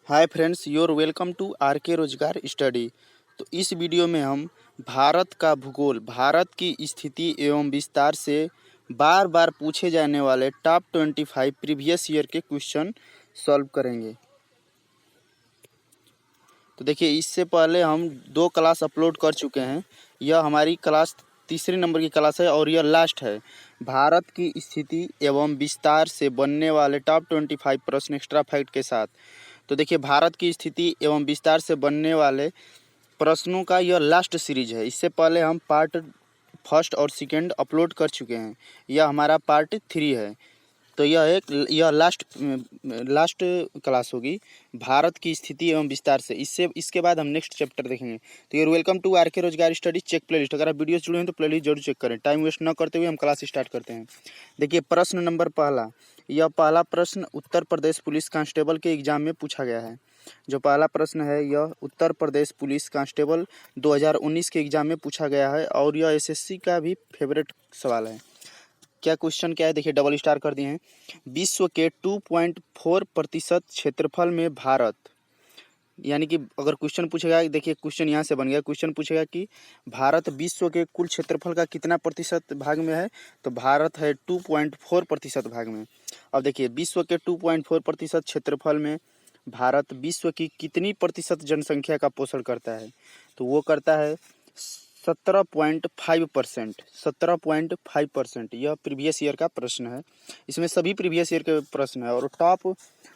Hi friends, your welcome to R K Rozgar study. तो इस video में हम भारत का भूगोल, भारत की स्थिति एवं विस्तार से बार बार पूछे जाने वाले टॉप 25 प्रीवियस ईयर के क्वेश्चन सॉल्व करेंगे। तो देखिए, इससे पहले हम 2 क्लास अपलोड कर चुके हैं। यह हमारी क्लास तीसरे नंबर की क्लास है और यह लास्ट है। भारत की स्थिति एवं विस्तार से बनने वाले टॉप 25 प्रश्न एक्स्ट्रा फैक्ट के साथ। तो देखिए, भारत की स्थिति एवं विस्तार से बनने वाले प्रश्नों का यह लास्ट सीरीज है। इससे पहले हम पार्ट फर्स्ट और सेकंड अपलोड कर चुके हैं। यह हमारा पार्ट 3 है। तो यह लास्ट क्लास होगी भारत की स्थिति एवं विस्तार से। इसके बाद हम नेक्स्ट चैप्टर देखेंगे। तो ये welcome to R K Rozgar study check playlist. अगर आप वीडियो जुड़े हैं तो प्लेलिस्ट जरूर चेक करें। टाइम वेस्ट न करते हुए हम क्लास स्टार्ट करते हैं। देखिए, प्रश्न नंबर पहला। यह पहला प्रश्न उत्तर प्रदेश पुलिस कांस्टेबल के एग्जाम में पूछा गया है। जो पहला प्रश्न है यह उत्तर प्रदेश पुलिस कांस्टेबल 2019 के एग्जाम में पूछा गया है और यह एसएससी का भी फेवरेट सवाल है। क्या क्वेश्चन क्या है, देखिए, डबल स्टार कर दिए हैं। विश्व के 2.4% क्षेत्रफल में भारत, यानी कि अगर क्वेश्चन पूछेगा, देखिए क्वेश्चन यहाँ से बन गया। क्वेश्चन पूछेगा कि भारत विश्व के कुल क्षेत्रफल का कितना प्रतिशत भाग में है, तो भारत है 2.4% भाग में। अब देखिए, विश्व के 2.4% क्षेत्रफल में भारत विश्व की कितनी प्रतिशत जनसंख्या का पोषण करता है, तो वो करता है 17.5%। 17.5%। यह प्रीवियस ईयर का प्रश्न है। इसमें सभी प्रीवियस ईयर के प्रश्न है और टॉप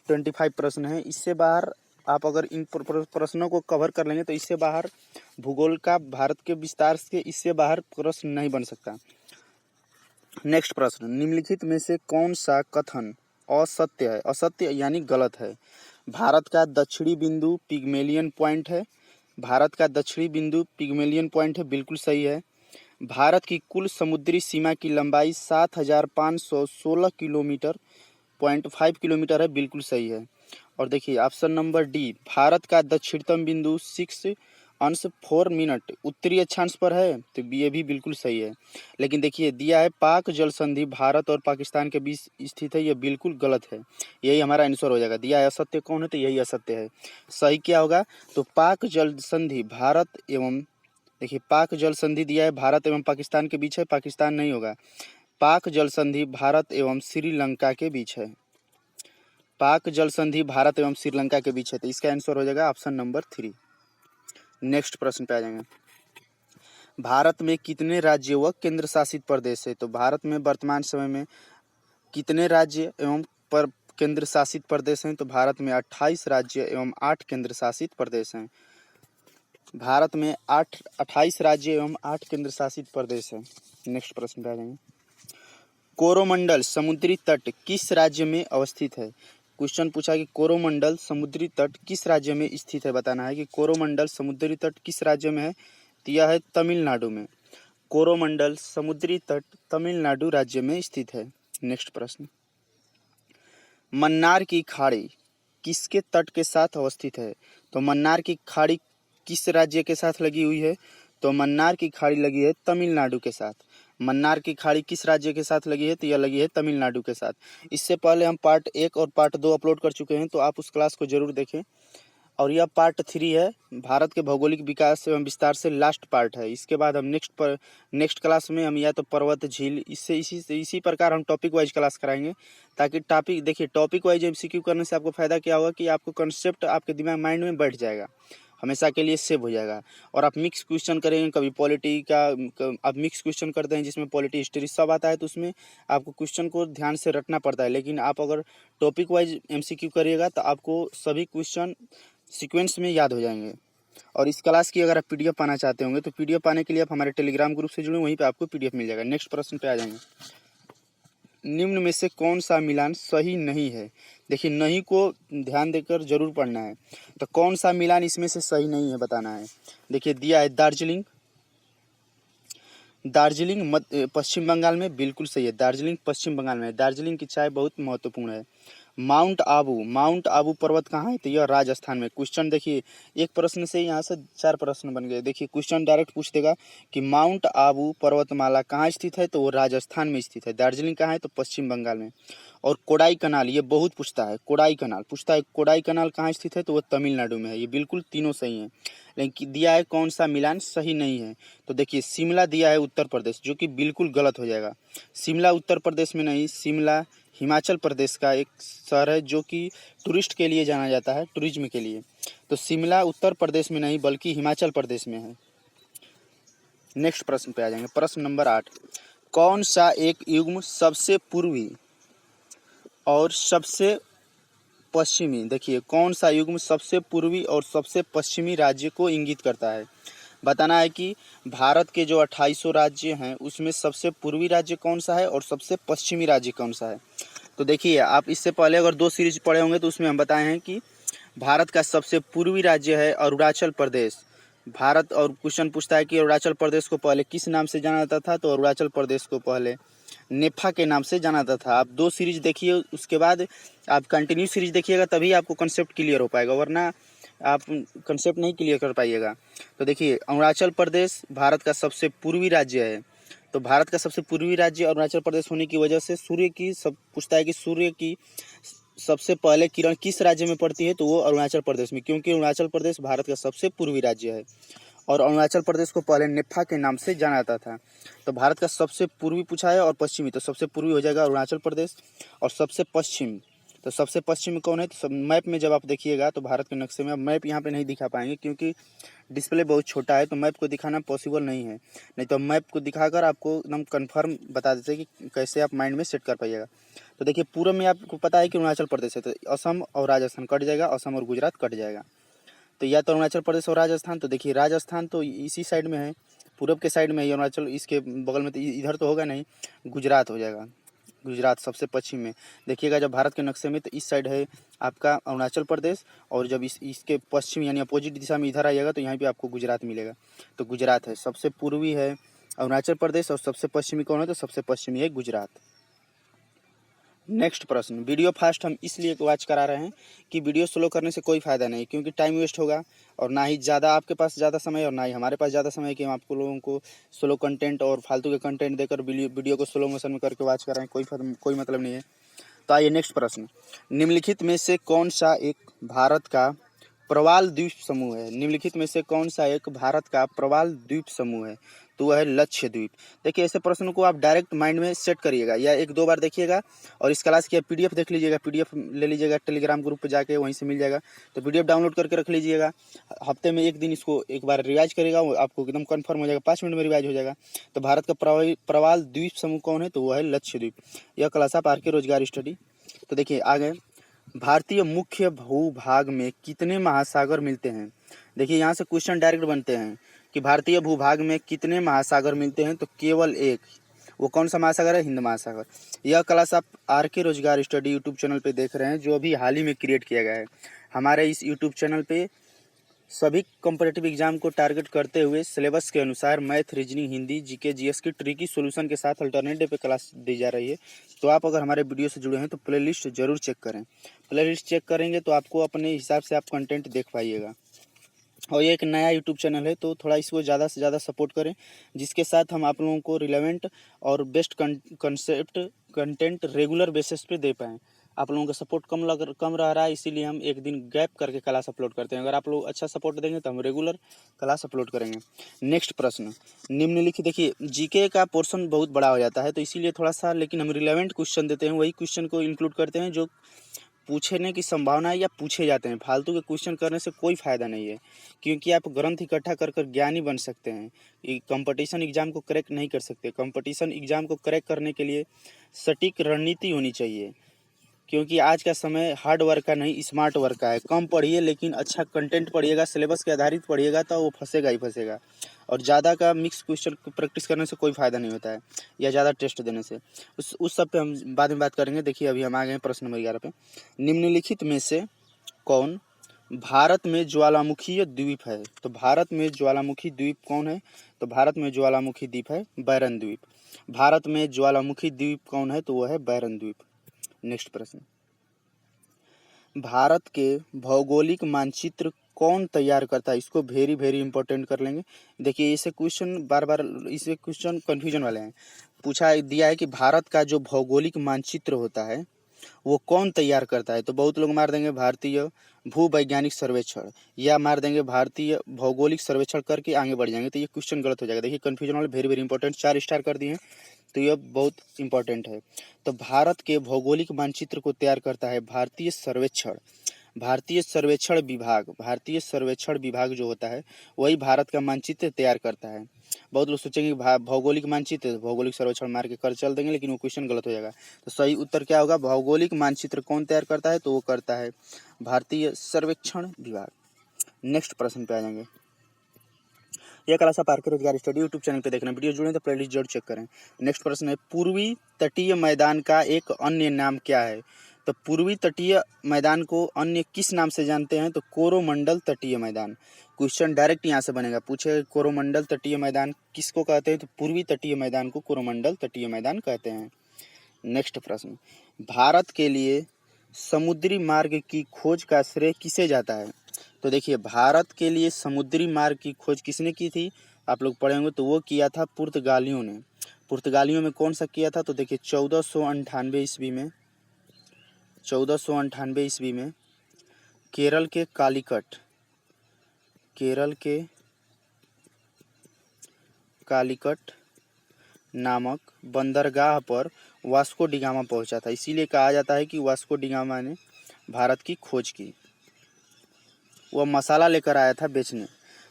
25 प्रश्न है। इससे बाहर आप अगर इन प्रश्नों को कवर कर लेंगे तो इससे बाहर भूगोल का, भारत के विस्तार से इससे बाहर प्रश्न नहीं बन सकता। नेक्स्ट प्रश्न, निम्नलिखित में से कौन सा कथन असत्य है? असत्य यानी गलत है। भारत का दक्षिणी बिंदु पिग्मेलियन पॉइंट है। भारत का दक्षिणी बिंदु पिग्मेलियन पॉइंट है, बिल्कुल सही है। भारत की कुल समुद्री सीमा की लंबाई 7516 किलोमीटर 0.5 किलोमीटर है, बिल्कुल सही है। और देखिए ऑप्शन नंबर डी, भारत का दक्षिणतम बिंदु 6°4' उत्तरी अक्षांश पर है, तो ये भी बिल्कुल सही है। लेकिन देखिए दिया है पाक जल संधि भारत और पाकिस्तान के बीच स्थित है, ये बिल्कुल गलत है। यही हमारा आंसर हो जाएगा। दिया है असत्य कौन है, तो यही असत्य है। सही क्या होगा, तो पाक जल संधि भारत एवं, देखिए पाक जल संधि दिया है भारत एवं पाकिस्तान के बीच है, पाकिस्तान नहीं होगा। पाक जल संधि भारत एवं श्रीलंका के बीच है। पाक जल संधि भारत एवं श्रीलंका के बीच है, तो इसका आंसर हो जाएगा ऑप्शन नंबर 3। नेक्स्ट प्रश्न पे आ जाएंगे। भारत में कितने राज्य व केंद्र शासित प्रदेश है? तो भारत में वर्तमान समय में कितने राज्य एवं केंद्र शासित प्रदेश हैं? तो भारत में 28 राज्य एवं 8 केंद्र शासित प्रदेश हैं। भारत में 28 राज्य एवं 8 केंद्र शासित प्रदेश है। नेक्स्ट प्रश्न पे आ जाएंगे। कोरोमंडल समुद्री तट किस राज्य में अवस्थित है? क्वेश्चन पूछा कि कोरोमंडल समुद्री तट किस राज्य में स्थित है, बताना है कि कोरोमंडल समुद्री तट किस राज्य में है। दिया है तमिलनाडु में। कोरोमंडल समुद्री तट तमिलनाडु राज्य में स्थित है। नेक्स्ट प्रश्न, मन्नार की खाड़ी किसके तट के साथ अवस्थित है? तो मन्नार की खाड़ी किस राज्य के साथ लगी हुई है? तो मन्नार की खाड़ी लगी है तमिलनाडु के साथ। मन्नार की खाड़ी किस राज्य के साथ लगी है? तो यह लगी है तमिलनाडु के साथ। इससे पहले हम पार्ट 1 और पार्ट 2 अपलोड कर चुके हैं, तो आप उस क्लास को जरूर देखें। और यह पार्ट 3 है, भारत के भौगोलिक विकास एवं विस्तार से लास्ट पार्ट है। इसके बाद हम नेक्स्ट क्लास में हम या तो पर्वत, झील, इसी प्रकार हम टॉपिक वाइज क्लास कराएंगे, ताकि टॉपिक, देखिए टॉपिक वाइज एमसीक्यू करने से आपको फायदा क्या होगा कि आपको कंसेप्ट आपके दिमाग माइंड में बैठ जाएगा, हमेशा के लिए सेव हो जाएगा। और आप मिक्स क्वेश्चन करेंगे, कभी पॉलिटी का आप मिक्स क्वेश्चन करते हैं जिसमें पॉलिटी, हिस्ट्री सब आता है, तो उसमें आपको क्वेश्चन को ध्यान से रटना पड़ता है। लेकिन आप अगर टॉपिक वाइज एमसीक्यू करिएगा तो आपको सभी क्वेश्चन सीक्वेंस में याद हो जाएंगे। और इस क्लास की अगर आप पीडीएफ पाना चाहते होंगे तो पीडीएफ पाने के लिए आप हमारे टेलीग्राम ग्रुप से जुड़े, वहीं पे आपको पीडीएफ मिल जाएगा। नेक्स्ट प्रश्न पे आ जाएंगे। निम्न में से कौन सा मिलान सही नहीं है? देखिए, नहीं को ध्यान देकर जरूर पढ़ना है। तो कौन सा मिलान इसमें से सही नहीं है, बताना है। देखिए दिया है दार्जिलिंग। दार्जिलिंग पश्चिम बंगाल में, बिल्कुल सही है। दार्जिलिंग पश्चिम बंगाल में है। दार्जिलिंग की चाय बहुत महत्वपूर्ण है। माउंट आबू पर्वत कहाँ है? तो यह राजस्थान में। क्वेश्चन देखिए, एक प्रश्न से यहाँ से 4 प्रश्न बन गए। देखिए क्वेश्चन डायरेक्ट पूछ देगा कि माउंट आबू पर्वतमाला कहाँ स्थित है? तो वो राजस्थान में स्थित है। दार्जिलिंग कहाँ है? तो पश्चिम बंगाल में। और कोडाई कनाल, ये बहुत पूछता है, कोडाई कनाल पूछता है, कोडाई कनाल कहाँ स्थित है? तो वो तमिलनाडु में है। ये बिल्कुल तीनों सही हैं, लेकिन दिया है कौन सा मिलान सही नहीं है। तो देखिए शिमला दिया है उत्तर प्रदेश, जो कि बिल्कुल गलत हो जाएगा। शिमला उत्तर प्रदेश में नहीं, शिमला हिमाचल प्रदेश का एक शहर है जो कि टूरिस्ट के लिए जाना जाता है, टूरिज्म के लिए। तो शिमला उत्तर प्रदेश में नहीं बल्कि हिमाचल प्रदेश में है। नेक्स्ट प्रश्न पे आ जाएंगे, प्रश्न नंबर 8। कौन सा एक युग्म सबसे पूर्वी और सबसे पश्चिमी, देखिए कौन सा युग्म सबसे पूर्वी और सबसे पश्चिमी राज्य को इंगित करता है? बताना है कि भारत के जो 2800 राज्य हैं उसमें सबसे पूर्वी राज्य कौन सा है और सबसे पश्चिमी राज्य कौन सा है। तो देखिए आप इससे पहले अगर 2 सीरीज पढ़े होंगे तो उसमें हम बताए हैं कि भारत का सबसे पूर्वी राज्य है अरुणाचल प्रदेश। भारत और क्वेश्चन पूछता है कि अरुणाचल प्रदेश को पहले किस नाम से जाना जाता था? तो अरुणाचल प्रदेश को पहले नेफा के नाम से जाना जाता था। आप 2 सीरीज देखिए, उसके बाद आप कंटिन्यू सीरीज देखिएगा, तभी आपको कंसेप्ट क्लियर हो पाएगा, वरना आप कंसेप्ट नहीं क्लियर कर पाइएगा। तो देखिए अरुणाचल प्रदेश भारत का सबसे पूर्वी राज्य है। तो भारत का सबसे पूर्वी राज्य अरुणाचल प्रदेश होने की वजह से सूर्य की सब पूछता है कि सूर्य की सबसे पहले किरण किस राज्य में पड़ती है? तो वो अरुणाचल प्रदेश में, क्योंकि अरुणाचल प्रदेश भारत का सबसे पूर्वी राज्य है और अरुणाचल प्रदेश को पहले नेफा के नाम से जाना जाता था। तो भारत का सबसे पूर्वी पूछा है और पश्चिमी, तो सबसे पूर्वी हो जाएगा अरुणाचल प्रदेश। और सबसे पश्चिम, तो सबसे पश्चिम कौन है? तो सब मैप में जब आप देखिएगा तो भारत के नक्शे में, मैप यहाँ पे नहीं दिखा पाएंगे क्योंकि डिस्प्ले बहुत छोटा है, तो मैप को दिखाना पॉसिबल नहीं है। नहीं तो मैप को दिखाकर आपको एकदम कन्फर्म बता देते कि कैसे आप माइंड में सेट कर पाइएगा। तो देखिए पूर्व में आपको पता है कि अरुणाचल प्रदेश है, तो असम और राजस्थान कट जाएगा, असम और गुजरात कट जाएगा। तो या तो अरुणाचल प्रदेश और राजस्थान, तो देखिए राजस्थान तो इसी साइड में है, पूरब के साइड में है अरुणाचल, इसके बगल में तो इधर तो होगा नहीं, गुजरात हो जाएगा। गुजरात सबसे पश्चिम में देखिएगा जब भारत के नक्शे में, तो इस साइड है आपका अरुणाचल प्रदेश, और जब इसके पश्चिम यानी अपोजिट दिशा में इधर आइएगा तो यहाँ पे आपको गुजरात मिलेगा। तो गुजरात है सबसे पूर्वी है अरुणाचल प्रदेश, और सबसे पश्चिमी कौन है? तो सबसे पश्चिमी है गुजरात। नेक्स्ट प्रश्न, वीडियो फास्ट हम इसलिए वॉच करा रहे हैं कि वीडियो स्लो करने से कोई फ़ायदा नहीं, क्योंकि टाइम वेस्ट होगा और ना ही ज़्यादा आपके पास ज़्यादा समय और ना ही हमारे पास ज़्यादा समय कि हम आपको लोगों को स्लो कंटेंट और फालतू के कंटेंट देकर वीडियो को स्लो मोशन में करके वॉच कर रहे हैं, कोई मतलब नहीं है। तो आइए नेक्स्ट प्रश्न, निम्नलिखित में से कौन सा एक भारत का प्रवाल द्वीप समूह है? निम्नलिखित में से कौन सा एक भारत का प्रवाल द्वीप समूह है? तो वह है लक्षद्वीप। देखिए ऐसे प्रश्न को आप डायरेक्ट माइंड में सेट करिएगा या 1-2 बार देखिएगा, और इस क्लास की पीडीएफ देख लीजिएगा, पीडीएफ ले लीजिएगा, टेलीग्राम ग्रुप पे जाके वहीं से मिल जाएगा। तो पीडीएफ डाउनलोड करके रख लीजिएगा, हफ्ते में 1 दिन इसको एक बार रिवाइज करेगा, आपको एकदम कन्फर्म हो जाएगा, 5 मिनट में रिवाइज हो जाएगा। तो भारत का प्रवाल द्वीप समूह कौन है? तो वह है लक्षद्वीप। यह क्लास आप आर के रोजगार स्टडी। तो देखिए आगे, भारतीय मुख्य भूभाग में कितने महासागर मिलते हैं? देखिए यहाँ से क्वेश्चन डायरेक्ट बनते हैं कि भारतीय भूभाग में कितने महासागर मिलते हैं? तो केवल एक। वो कौन सा महासागर है? हिंद महासागर। यह क्लास आप are K Rozgar study YouTube channel पे देख रहे हैं, जो अभी हाल ही में क्रिएट किया गया है। हमारे इस यूट्यूब चैनल पे सभी कॉम्पिटिटिव एग्जाम को टारगेट करते हुए सिलेबस के अनुसार math, reasoning, Hindi, GK, GS की ट्रिकी सॉल्यूशन के साथ अल्टरनेट पे क्लास दी जा रही है। तो आप अगर हमारे वीडियो से जुड़े हैं तो प्लेलिस्ट जरूर चेक करें। प्लेलिस्ट चेक करेंगे तो आपको अपने हिसाब से आप कंटेंट देख पाइएगा। और ये एक नया यूट्यूब चैनल है, तो थोड़ा इसको ज़्यादा से ज़्यादा सपोर्ट करें, जिसके साथ हम आप लोगों को रिलेवेंट और best concept content regular basis पे दे पाएँ। आप लोगों का सपोर्ट कम रह रहा है, इसीलिए हम 1 दिन गैप करके क्लास अपलोड करते हैं। अगर आप लोग अच्छा सपोर्ट देंगे तो हम रेगुलर क्लास अपलोड करेंगे। नेक्स्ट प्रश्न, निम्नलिखित, देखिए जीके का पोर्शन बहुत बड़ा हो जाता है तो इसीलिए थोड़ा सा, लेकिन हम रिलेवेंट क्वेश्चन देते हैं, वही क्वेश्चन को इंक्लूड करते हैं जो पूछने की संभावना है या पूछे जाते हैं। फालतू के क्वेश्चन करने से कोई फ़ायदा नहीं है, क्योंकि आप ग्रंथ इकट्ठा कर कर ज्ञानी बन सकते हैं, कंपटीशन एग्जाम को क्रैक नहीं कर सकते। कंपटीशन एग्जाम को क्रैक करने के लिए सटीक रणनीति होनी चाहिए, क्योंकि आज का समय हार्ड वर्क का नहीं स्मार्ट वर्क का है। कम पढ़िए लेकिन अच्छा कंटेंट पढ़िएगा, सिलेबस के आधारित पढ़िएगा तो वो फंसेगा ही फंसेगा। और ज़्यादा का मिक्स क्वेश्चन प्रैक्टिस करने से कोई फ़ायदा नहीं होता है, या ज़्यादा टेस्ट देने से। उस सब पे हम बाद में बात करेंगे। देखिए अभी हम आ गए हैं प्रश्न नंबर 11 पे। निम्नलिखित में से कौन भारत में ज्वालामुखीय द्वीप है? तो भारत में ज्वालामुखी द्वीप कौन है? तो भारत में ज्वालामुखी द्वीप है बैरन द्वीप। भारत में ज्वालामुखी द्वीप कौन है? तो वह है बैरन द्वीप। नेक्स्ट प्रश्न, भारत के भौगोलिक मानचित्र कौन तैयार करता है? इसको वेरी वेरी इंपॉर्टेंट कर लेंगे। देखिए इसे क्वेश्चन बार बार, इसे क्वेश्चन कन्फ्यूजन वाले हैं। पूछा दिया है कि भारत का जो भौगोलिक मानचित्र होता है वो कौन तैयार करता है? तो बहुत लोग मार देंगे भारतीय भूवैज्ञानिक सर्वेक्षण, या मार देंगे भारतीय भौगोलिक सर्वेक्षण करके आगे बढ़ जाएंगे, तो ये क्वेश्चन गलत हो जाएगा। देखिए कन्फ्यूजन वाले वेरी वेरी इंपॉर्टेंट, 4 स्टार कर दिए हैं, तो यह बहुत इंपॉर्टेंट है। तो भारत के भौगोलिक मानचित्र को तैयार करता है भारतीय सर्वेक्षण, भारतीय सर्वेक्षण विभाग। भारतीय सर्वेक्षण विभाग जो होता है वही भारत का मानचित्र तैयार करता है। बहुत लोग सोचेंगे भौगोलिक मानचित्र, भौगोलिक सर्वेक्षण मार के कर चल देंगे, लेकिन वो क्वेश्चन गलत हो जाएगा। तो सही उत्तर क्या होगा? भौगोलिक मानचित्र कौन तैयार करता है? तो वो करता है भारतीय सर्वेक्षण विभाग। नेक्स्ट प्रश्न पे आ जाएंगे। यह क्लास आप are K Rozgar study YouTube channel पे देख रहे हैं, वीडियो जुड़े तो प्लेलिस्ट जरूर चेक करें। नेक्स्ट प्रश्न है, पूर्वी तटीय मैदान का एक अन्य नाम क्या है? तो पूर्वी तटीय मैदान को अन्य किस नाम से जानते हैं? तो कोरोमंडल तटीय मैदान। क्वेश्चन डायरेक्ट यहाँ से बनेगा, पूछे कोरोमंडल तटीय मैदान किसको कहते हैं? तो पूर्वी तटीय मैदान को कोरोमंडल तटीय मैदान कहते हैं। नेक्स्ट प्रश्न, भारत के लिए समुद्री मार्ग की खोज का श्रेय किसे जाता है? तो देखिए भारत के लिए समुद्री मार्ग की खोज किसने की थी? आप लोग पढ़े होंगे, तो वो किया था पुर्तगालियों ने। पुर्तगालियों में कौन सा किया था? तो देखिए 1498 ईस्वी में, 1498 ईस्वी में केरल के कालीकट, केरल के कालीकट नामक बंदरगाह पर वास्को डिगामा पहुंचा था। इसीलिए कहा जाता है कि वास्को डिगामा ने भारत की खोज की। वह मसाला लेकर आया था बेचने।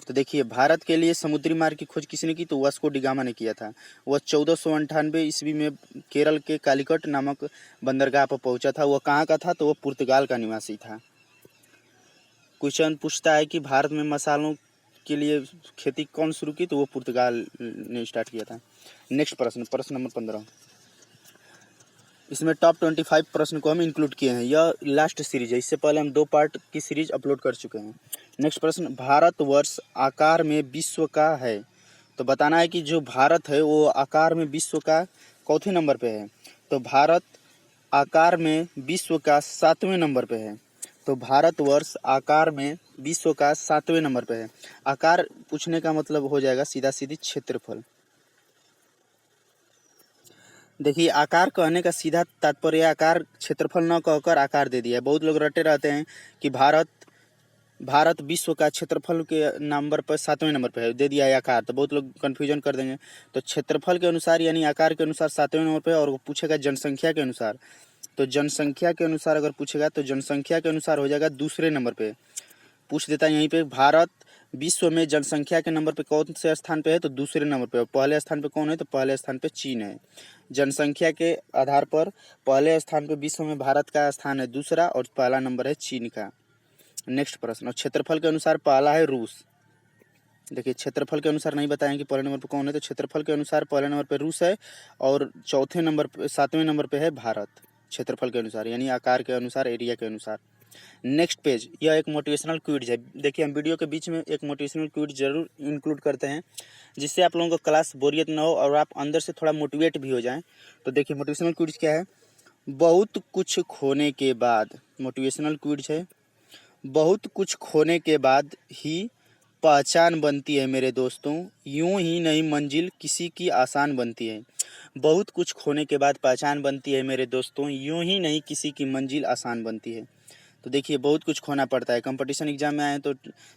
तो देखिए भारत के लिए समुद्री मार्ग की खोज किसने की? तो वास्को डिगामा ने किया था। वह 1498 ईस्वी में केरल के कालीकट नामक बंदरगाह पर पहुंचा था। वह कहाँ का था? तो वह पुर्तगाल का निवासी था। क्वेश्चन पूछता है कि भारत में मसालों के लिए खेती कौन शुरू की? तो वो पुर्तगाल ने स्टार्ट किया था। नेक्स्ट प्रश्न, प्रश्न नंबर 15। इसमें टॉप 25 प्रश्न को हम इंक्लूड किए हैं। यह लास्ट सीरीज है, इससे पहले हम 2 पार्ट की सीरीज अपलोड कर चुके हैं। नेक्स्ट प्रश्न, भारतवर्ष आकार में विश्व का है? तो बताना है कि जो भारत है वो आकार में विश्व का चौथे नंबर पे है। तो भारत आकार में विश्व का 7वें नंबर पे है। तो भारतवर्ष आकार में विश्व का 7वें नंबर पे है। आकार पूछने का मतलब हो जाएगा सीधा सीधी क्षेत्रफल। देखिए आकार कहने का सीधा तात्पर्य आकार क्षेत्रफल न कहकर आकार दे दिया है। बहुत लोग रटे रहते हैं कि भारत विश्व का क्षेत्रफल के नंबर पर 7वें नंबर पर है, दे दिया है आकार, तो बहुत लोग कंफ्यूजन कर देंगे। तो क्षेत्रफल के अनुसार यानी आकार के अनुसार 7वें नंबर पर है। और वो पूछेगा जनसंख्या के अनुसार, तो जनसंख्या के अनुसार अगर पूछेगा तो जनसंख्या के अनुसार हो जाएगा दूसरे नंबर पे। पूछ देता है यहीं पे, भारत विश्व में जनसंख्या के नंबर पे कौन से स्थान पे है? तो दूसरे नंबर पे। पहले स्थान पे कौन है? तो पहले स्थान पे चीन है। जनसंख्या के आधार पर पहले स्थान पे विश्व में भारत का स्थान है दूसरा, और पहला नंबर है चीन का। नेक्स्ट प्रश्न, और क्षेत्रफल के अनुसार पहला है रूस। देखिए क्षेत्रफल के अनुसार नहीं बताएं कि पहले नंबर पे कौन है, तो क्षेत्रफल के अनुसार पहले नंबर पे रूस है, और चौथे नंबर पे 7वें नंबर पे है भारत, क्षेत्रफल के अनुसार यानी आकार के अनुसार, एरिया के अनुसार। नेक्स्ट पेज, यह एक मोटिवेशनल क्विज है। देखिए हम वीडियो के बीच में एक मोटिवेशनल क्विज जरूर इंक्लूड करते हैं, जिससे आप लोगों को क्लास बोरियत ना हो और आप अंदर से थोड़ा मोटिवेट भी हो जाएं। तो देखिए मोटिवेशनल क्विज क्या है? बहुत कुछ खोने के बाद, मोटिवेशनल क्विज है, बहुत कुछ खोने के बाद ही पहचान बनती है मेरे दोस्तों, यूं ही नहीं मंजिल किसी की आसान बनती है। बहुत कुछ खोने के बाद पहचान बनती है मेरे दोस्तों, यूं ही नहीं किसी की मंजिल आसान बनती है। तो देखिए बहुत कुछ खोना पड़ता है। कंपटीशन एग्जाम में आए तो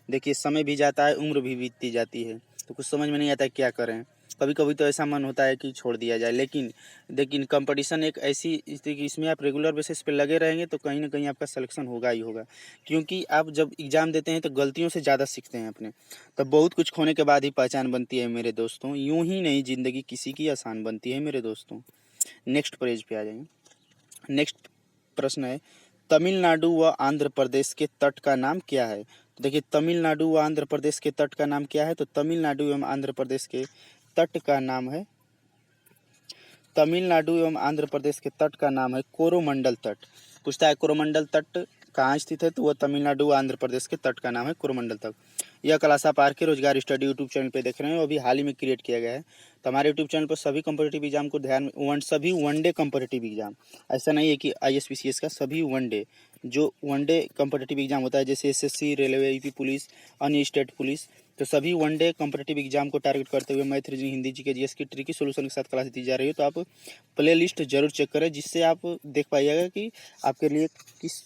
देखिए समय भी जाता है, उम्र भी बीतती जाती है, तो कुछ समझ में नहीं आता क्या करें। कभी कभी तो ऐसा मन होता है कि छोड़ दिया जाए, लेकिन कंपटीशन एक ऐसी स्थिति कि इसमें आप रेगुलर बेसिस पे लगे रहेंगे तो कहीं ना कहीं आपका सिलेक्शन होगा ही होगा। क्योंकि आप जब एग्ज़ाम देते हैं तो गलतियों से ज़्यादा सीखते हैं अपने। तब बहुत कुछ खोने के बाद ही पहचान बनती है मेरे दोस्तों, यूं ही नहीं ज़िंदगी किसी की आसान बनती है मेरे दोस्तों। नेक्स्ट पेज पे आ जाएंगे। नेक्स्ट प्रश्न है, तमिलनाडु व आंध्र प्रदेश के तट का नाम क्या है? तो देखिए तमिलनाडु व आंध्र प्रदेश के तट का नाम क्या है? तो तमिलनाडु एवं आंध्र प्रदेश के तट का नाम है, तमिलनाडु एवं आंध्र प्रदेश के तट का नाम है कोरोमंडल तट। पूछता है कोरोमंडल तट कहाँ स्थित है? तो वह तमिलनाडु व आंध्र प्रदेश के तट का नाम है कोरोमंडल तट। यह क्लास आप are K Rozgar study YouTube channel पे देख रहे हैं, अभी हाल ही में क्रिएट किया गया है। तो हमारे यूट्यूब चैनल पर सभी कम्पिटिटिव एग्जाम को ध्यान में, सभी वनडे कम्पिटिटिव एग्जाम, ऐसा नहीं है कि ISPCS का, सभी वनडे जो वनडे कॉम्पिटिटिव एग्जाम होता है, जैसे एसएससी, रेलवे, यूपी पुलिस, अन्य स्टेट पुलिस, तो सभी वनडे कॉम्पिटिटिव एग्जाम को टारगेट करते हुए math, reasoning, Hindi, GK, GS की ट्रिकी सॉल्यूशन के साथ क्लास दी जा रही है। तो आप प्ले लिस्ट जरूर चेक करें, जिससे आप देख पाइएगा कि आपके लिए किस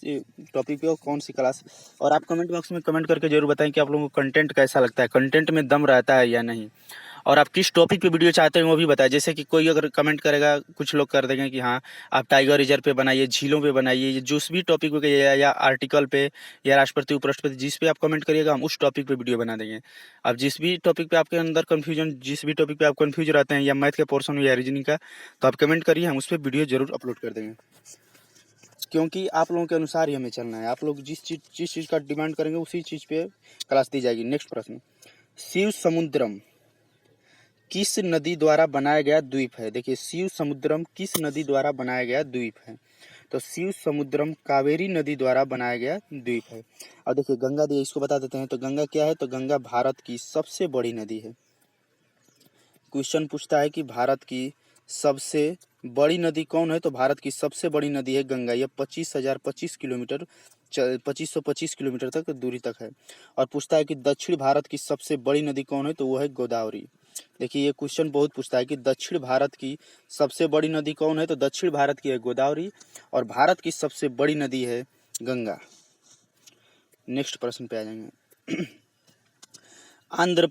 टॉपिक पे और कौन सी क्लास। और आप कमेंट बॉक्स में कमेंट करके जरूर बताएं कि आप लोगों को कंटेंट कैसा लगता है, कंटेंट में दम रहता है या नहीं, और आप किस टॉपिक पे वीडियो चाहते हैं वो भी बताएं। जैसे कि कोई अगर कमेंट करेगा, कुछ लोग कर देंगे कि हाँ आप टाइगर रिजर्व पे बनाइए, झीलों पे बनाइए, जिस भी टॉपिक पे या आर्टिकल पे या राष्ट्रपति उपराष्ट्रपति, जिस पे आप कमेंट करिएगा हम उस टॉपिक पे वीडियो बना देंगे। अब जिस भी टॉपिक पे आपके अंदर कन्फ्यूजन, जिस भी टॉपिक पे आप कन्फ्यूज रहते हैं, या मैथ के पोर्शन में या रीजनिंग का, तो आप कमेंट करिए, हम उस पर वीडियो जरूर अपलोड कर देंगे, क्योंकि आप लोगों के अनुसार ही हमें चलना है। आप लोग जिस चीज़ का डिमांड करेंगे उसी चीज़ पे क्लास दी जाएगी। नेक्स्ट प्रश्न, शिव समुद्रम किस नदी द्वारा बनाया गया द्वीप है? देखिए, शिव समुद्रम किस नदी द्वारा बनाया गया द्वीप है? तो शिव समुद्रम कावेरी नदी द्वारा बनाया गया द्वीप है। अब देखिए गंगा दी, इसको बता देते हैं। तो गंगा क्या है? तो गंगा भारत की सबसे बड़ी नदी है। क्वेश्चन पूछता है कि भारत की सबसे बड़ी नदी कौन है? तो भारत की सबसे बड़ी नदी है गंगा। यह 25,025 किलोमीटर 2525 किलोमीटर तक दूरी तक है। और पूछता है कि दक्षिण भारत की सबसे बड़ी नदी कौन है? तो वो है गोदावरी। देखिए ये क्वेश्चन बहुत पूछता है कि दक्षिण भारत की सबसे बड़ी नदी कौन है? तो दक्षिण भारत की है गोदावरी, और भारत की सबसे बड़ी नदी है गंगा। नेक्स्ट प्रश्न पे आ जाएंगे। आंध्र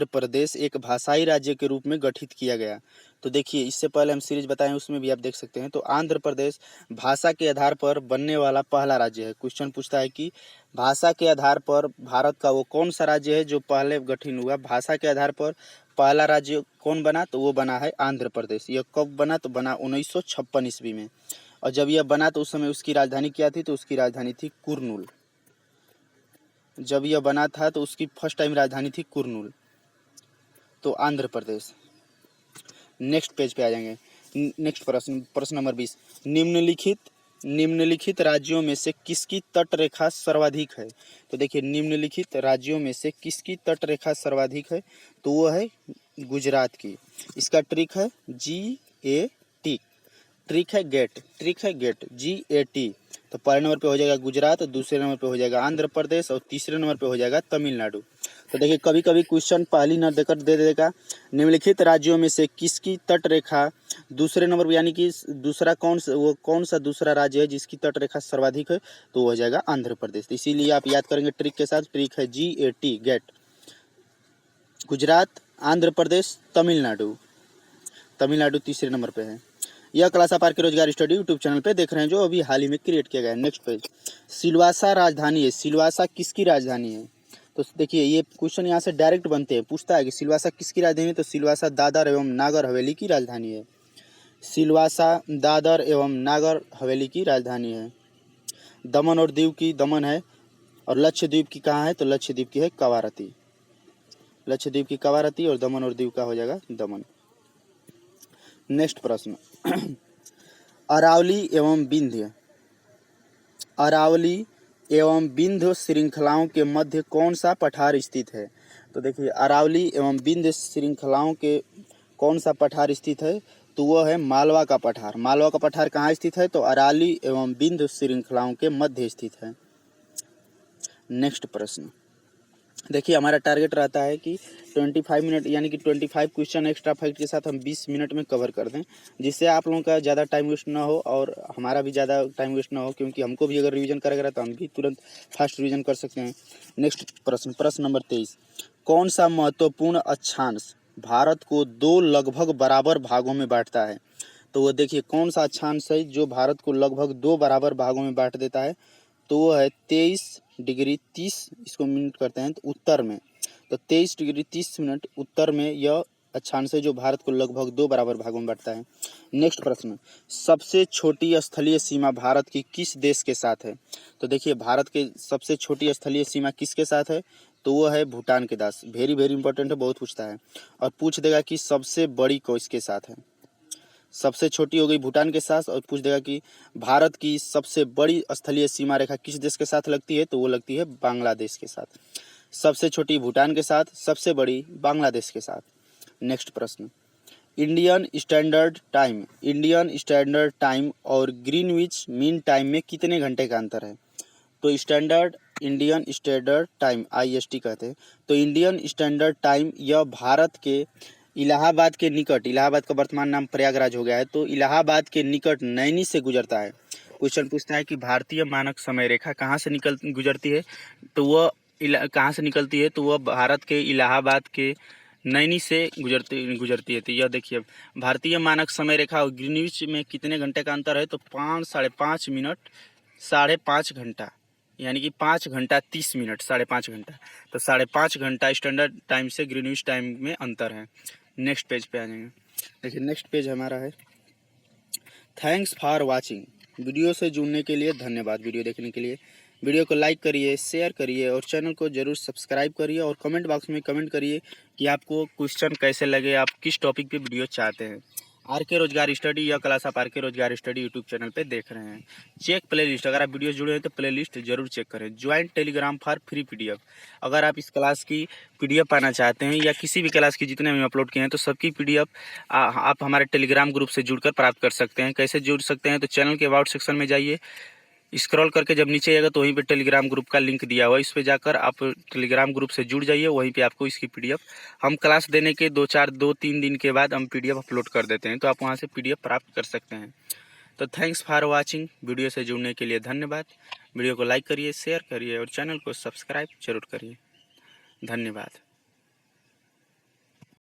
प्रदेश एक भाषाई राज्य के रूप में गठित किया गया। तो देखिए इससे पहले हम सीरीज बताएं, उसमें भी आप देख सकते हैं। तो आंध्र प्रदेश भाषा के आधार पर बनने वाला पहला राज्य है। क्वेश्चन पूछता है कि भाषा के आधार पर भारत का वो कौन सा राज्य है जो पहले गठन हुआ? भाषा के आधार पर पहला राज्य कौन बना? तो वो बना है आंध्र प्रदेश। यह कब बना? तो बना 1956 ईस्वी में। और जब यह बना तो उस समय उसकी राजधानी क्या थी? तो उसकी राजधानी थी कुरनूल। जब यह बना था तो उसकी फर्स्ट टाइम राजधानी थी कुरनूल। तो आंध्र प्रदेश। नेक्स्ट पेज पे आ जाएंगे। नेक्स्ट प्रश्न नंबर 20, निम्नलिखित राज्यों में से किसकी तट रेखा सर्वाधिक है? तो देखिए निम्नलिखित राज्यों में से किसकी तट रेखा सर्वाधिक है? तो वो है गुजरात की। इसका ट्रिक है GAT, ट्रिक है गेट GAT। तो पहले नंबर पे हो जाएगा गुजरात, दूसरे नंबर पे हो जाएगा आंध्र प्रदेश, और तीसरे नंबर पे हो जाएगा तमिलनाडु। तो देखिए कभी कभी क्वेश्चन पहली न देकर दे देगा निम्नलिखित राज्यों में से किसकी तट रेखा दूसरे नंबर पर, यानी कि दूसरा कौन सा दूसरा राज्य है जिसकी तट रेखा सर्वाधिक है? तो वो हो जाएगा आंध्र प्रदेश। तो इसीलिए आप याद करेंगे ट्रिक के साथ। ट्रिक है GAT गेट। गुजरात, आंध्र प्रदेश, तमिलनाडु तीसरे नंबर पे है। यह क्लास आप are K Rozgar study YouTube channel पे देख रहे हैं, जो अभी हाल ही में क्रिएट किया गया है। नेक्स्ट पेज, सिलवासा राजधानी है। सिलवासा किसकी राजधानी है? तो देखिए ये क्वेश्चन यहाँ से डायरेक्ट बनते हैं। पूछता है कि सिलवासा किसकी राजधानी है? तो सिलवासा दादर एवं नागर हवेली की राजधानी है। सिलवासा दादर एवं नागर हवेली की राजधानी है। दमन और दीव की दमन है, और लक्षद्वीप की कहाँ है? तो लक्षद्वीप की है कवारती। लक्षद्वीप की कवारती, और दमन और दीव का हो जाएगा दमन। नेक्स्ट प्रश्न, अरावली एवं विंध्य श्रृंखलाओं के मध्य कौन सा पठार स्थित है? तो देखिए अरावली एवं विंध्य श्रृंखलाओं के कौन सा पठार स्थित है? तो वह है मालवा का पठार। मालवा का पठार कहाँ स्थित है? तो अरावली एवं विंध्य श्रृंखलाओं के मध्य स्थित है। नेक्स्ट प्रश्न, देखिए हमारा टारगेट रहता है कि 25 मिनट, यानी कि 25 क्वेश्चन एक्स्ट्रा फैक्ट के साथ हम 20 मिनट में कवर कर दें, जिससे आप लोगों का ज़्यादा टाइम वेस्ट ना हो और हमारा भी ज़्यादा टाइम वेस्ट ना हो, क्योंकि हमको भी अगर रिवीजन करेगा तो हम भी तुरंत फास्ट रिवीजन कर सकते हैं। नेक्स्ट प्रश्न नंबर 23, कौन सा महत्वपूर्ण अक्षांश भारत को 2 लगभग बराबर भागों में बांटता है? तो वो देखिए कौन सा अक्षांश है जो भारत को लगभग 2 बराबर भागों में बांट देता है? तो वो है 23 डिग्री 30, इसको मिनट करते हैं तो उत्तर में। तो 23 डिग्री 30 मिनट उत्तर में यह अक्षांश है जो भारत को लगभग 2 बराबर भागों में बांटता है। नेक्स्ट प्रश्न, सबसे छोटी स्थलीय सीमा भारत की किस देश के साथ है? तो देखिए भारत के सबसे छोटी स्थलीय सीमा किसके साथ है? तो वो है भूटान के साथ। वेरी इंपॉर्टेंट है, बहुत पूछता है। और पूछ देगा कि सबसे बड़ी किसके साथ है? सबसे छोटी हो गई भूटान के साथ, और पूछ देगा कि भारत की सबसे बड़ी स्थलीय सीमा रेखा किस देश के साथ लगती है? तो वो लगती है बांग्लादेश के साथ। सबसे छोटी भूटान के साथ, सबसे बड़ी बांग्लादेश के साथ। नेक्स्ट प्रश्न, इंडियन स्टैंडर्ड टाइम और ग्रीनविच मीन टाइम में कितने घंटे का अंतर है? तो इंडियन स्टैंडर्ड टाइम IST कहते हैं। तो इंडियन स्टैंडर्ड टाइम यह भारत के इलाहाबाद के निकट, इलाहाबाद का वर्तमान नाम प्रयागराज हो गया है, तो इलाहाबाद के निकट नैनी से गुजरता है। क्वेश्चन पूछता है कि भारतीय मानक समय रेखा कहाँ से गुजरती है? तो वह कहाँ से निकलती है? तो वह भारत के इलाहाबाद के नैनी से गुजरती है। तो यह देखिए, भारतीय मानक समय रेखा और ग्रीनविच में कितने घंटे का अंतर है? तो 5.5 मिनट 5.5 घंटा, यानी कि 5 घंटा 30 मिनट, 5.5 घंटा। तो 5.5 घंटा स्टैंडर्ड टाइम से ग्रीनविच टाइम में अंतर है। नेक्स्ट पेज पे आ जाएंगे। देखिए नेक्स्ट पेज हमारा है थैंक्स फॉर वाचिंग। वीडियो से जुड़ने के लिए धन्यवाद। वीडियो देखने के लिए वीडियो को लाइक करिए, शेयर करिए और चैनल को जरूर सब्सक्राइब करिए और कमेंट बॉक्स में कमेंट करिए कि आपको क्वेश्चन कैसे लगे, आप किस टॉपिक पे वीडियो चाहते हैं। RK रोजगार स्टडी, यह क्लास आप RK रोजगार स्टडी यूट्यूब चैनल पे देख रहे हैं। चेक प्लेलिस्ट, अगर आप वीडियो जुड़े हैं तो प्लेलिस्ट जरूर चेक करें। Join Telegram for free PDF, अगर आप इस क्लास की PDF पाना चाहते हैं या किसी भी क्लास की जितने हम अपलोड किए हैं तो सबकी PDF आप हमारे टेलीग्राम ग्रुप से जुड़कर प्राप्त कर सकते हैं। कैसे जुड़ सकते हैं? तो चैनल के अबाउट सेक्शन में जाइए, स्क्रॉल करके जब नीचे आएगा तो वहीं पे टेलीग्राम ग्रुप का लिंक दिया हुआ है, इस पे जाकर आप टेलीग्राम ग्रुप से जुड़ जाइए। वहीं पे आपको इसकी PDF हम क्लास देने के 2-3 दिन के बाद हम PDF अपलोड कर देते हैं, तो आप वहां से PDF प्राप्त कर सकते हैं। तो थैंक्स फॉर वाचिंग। वीडियो से जुड़ने के लिए धन्यवाद। वीडियो को लाइक करिए, शेयर करिए और चैनल को सब्सक्राइब जरूर करिए। धन्यवाद।